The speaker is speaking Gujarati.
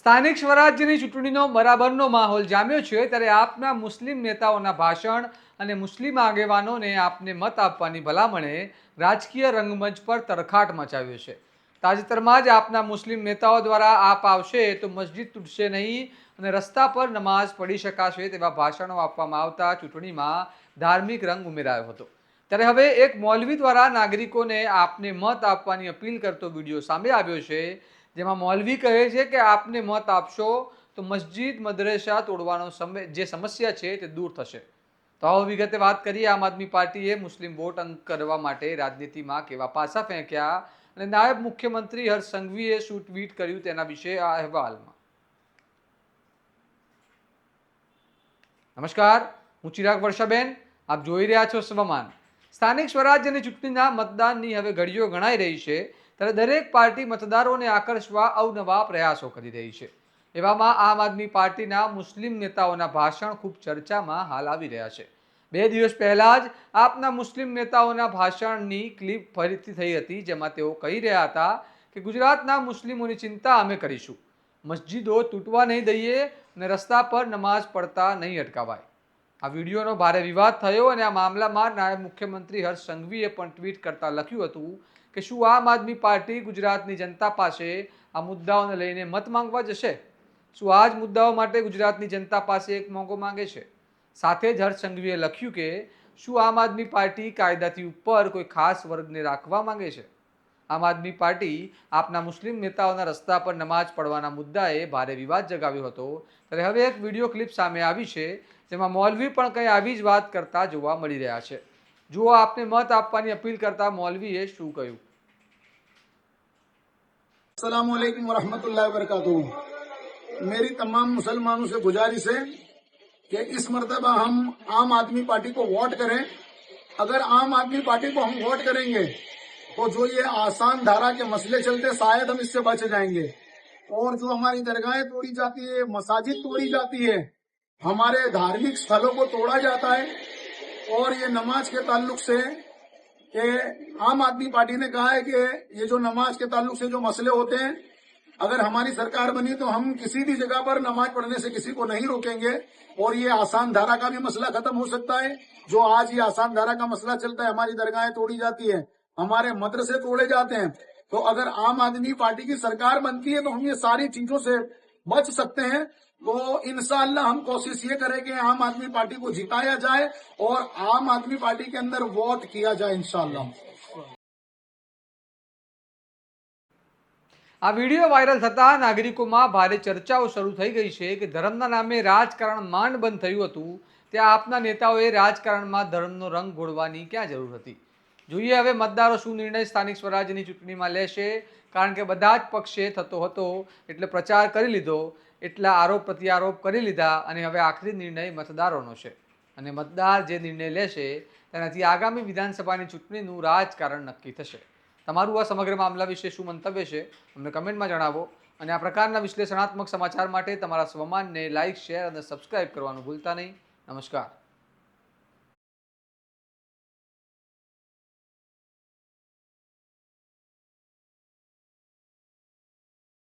સ્થાનિક સ્વરાજ્યની ચૂંટણીનો બરાબરનો માહોલ જામ્યો છે ત્યારે આપના મુસ્લિમ નેતાઓના ભાષણ અને મુસ્લિમ આગેવાનોને આપને મત આપવાની ભલામણે રાજકીય રંગમંચ પર તરખાટ મચાવ્યો છે। તાજેતરમાં જ આપના મુસ્લિમ નેતાઓ દ્વારા આપ આવશે તો મસ્જિદ તૂટશે નહીં અને રસ્તા પર નમાઝ પઢી શકાશે તેવા ભાષણો આપવામાં આવતા ચૂંટણીમાં ધાર્મિક રંગ ઉમેરાયો હતો। ત્યારે હવે એક મૌલવી દ્વારા નાગરિકોને આપને મત આપવાની અપીલ કરતો વિડીયો સામે આવ્યો છે, જેમાં મૌલવી કહે છે કે આપને મત આપશો તો મસ્જિદ મદરસા તોડવાનો જે સમસ્યા છે તે દૂર થશે। તો આવો વિગતે વાત કરીએ આમ આદમી પાર્ટીએ મુસ્લિમ વોટ અંક કરવા માટે રાજનીતિમાં કેવા પાસા ફેંક્યા અને નાયબ મુખ્યમંત્રી હર્ષ સંઘવીએ શું ટ્વીટ કર્યું તેના વિશે આ અહેવાલમાં। નમસ્કાર, હું ચિરાગ વર્ષાબેન, આપ જોઈ રહ્યા છો સ્વમાન। સ્થાનિક સ્વરાજ્યની ચૂંટણીના મતદાનની હવે ઘડીઓ ગણાઈ રહી છે ત્યારે દરેક પાર્ટી મતદારોને આકર્ષવા અવનવા પ્રયાસો કરી રહી છે। એવામાં આમ આદમી પાર્ટીના મુસ્લિમ નેતાઓના ભાષણ ખૂબ ચર્ચામાં હાલ આવી રહ્યા છે। 2 દિવસ પહેલા જ આપના મુસ્લિમ નેતાઓના ભાષણની ક્લિપ ફરીથી થઈ હતી, જેમાં તેઓ કહી રહ્યા હતા કે ગુજરાતના મુસ્લિમોની ચિંતા અમે કરીશું, મસ્જિદો તૂટવા નહીં દઈએ અને રસ્તા પર નમાઝ પડતા નહીં અટકાવાય। આ વિડીયોનો ભારે વિવાદ થયો અને આ મામલામાં નાયબ મુખ્યમંત્રી હર્ષ સંઘવીએ પણ ટ્વીટ કરતા લખ્યું હતું કે શું આમ આદમી પાર્ટી ગુજરાતની જનતા પાસે આ મુદ્દાઓને લઈને મત માંગવા જશે? શું આ જ મુદ્દાઓ માટે ગુજરાતની જનતા પાસે એક મોંઘો માંગે છે? સાથે જ હર્ષ સંઘવીએ લખ્યું કે શું આમ આદમી પાર્ટી કાયદાથી ઉપર કોઈ ખાસ વર્ગને રાખવા માંગે છે? આમ આદમી પાર્ટી આપના મુસ્લિમ નેતાઓના રસ્તા પર નમાઝ પડવાના મુદ્દાએ ભારે વિવાદ જગાવ્યો હતો ત્યારે હવે એક વિડીયો ક્લિપ સામે આવી છે, જેમાં મૌલવી પણ કંઈ આવી જ વાત કરતા જોવા મળી રહ્યા છે। જુઓ આપને મત આપવાની અપીલ करता मौलवीए શું કહ્યું। अस्सलाम वालेकुम वरहमतुल्लाहि वबरकातुहू। मेरी तमाम मुसलमानों से गुजारिश है कि इस मरतबा हम आम आदमी पार्टी को वोट करें। अगर आम आदमी पार्टी को हम वोट करेंगे तो जो ये आसान धारा के मसले चलते शायद हम इससे बच जाएंगे। और जो हमारी दरगाहें तोड़ी जाती है, मसाजिद तोड़ी जाती है, हमारे धार्मिक स्थलों को तोड़ा जाता है, और ये नमाज के ताल्लुक से कि आम आदमी पार्टी ने कहा है कि ये जो नमाज के ताल्लुक से जो मसले होते हैं, अगर हमारी सरकार बनी तो हम किसी भी जगह पर नमाज पढ़ने से किसी को नहीं रोकेंगे और ये आसान धारा का भी मसला खत्म हो सकता है। जो आज ये आसान धारा का मसला चलता है, हमारी दरगाहें तोड़ी जाती है, हमारे मदरसे तोड़े जाते हैं, तो अगर आम आदमी पार्टी की सरकार बनती है तो हम ये सारी चीजों से बच सकते हैं। तो इंशाअल्लाह हम कोशिश ये करें कि आम आदमी पार्टी को जिताया जाए और आम आदमी पार्टी के अंदर वोट किया जाए इंशाअल्लाह। આ વિડીયો વાયરલ થતા નાગરિકોમાં ભારે ચર્ચાઓ શરૂ થઈ ગઈ છે કે ધર્મના નામે રાજકારણ માંડ બંધ થયું હતું, ત્યાં આપના નેતાઓએ રાજકારણમાં ધર્મનો રંગ ઘોળવાની ક્યાં જરૂર હતી? જોઈએ હવે મતદારો શું નિર્ણય સ્થાનિક સ્વરાજ્યની ચૂંટણીમાં લેશે, કારણ કે બધા જ પક્ષે થતો હતો એટલે પ્રચાર કરી લીધો, એટલા આરોપ પ્રત્યારોપ કરી લીધા અને હવે આખરી નિર્ણય મતદારોનો છે અને મતદાર જે નિર્ણય લેશે તેનાથી આગામી વિધાનસભાની ચૂંટણીનું રાજકારણ નક્કી થશે। તમારું આ સમગ્ર મામલા વિશે શું મંતવ્ય છે અમને કમેન્ટમાં જણાવો અને આ પ્રકારના વિશ્લેષણાત્મક સમાચાર માટે તમારા સ્વમાનને લાઇક, શેર અને સબસ્ક્રાઇબ કરવાનું ભૂલતા નહીં। નમસ્કાર।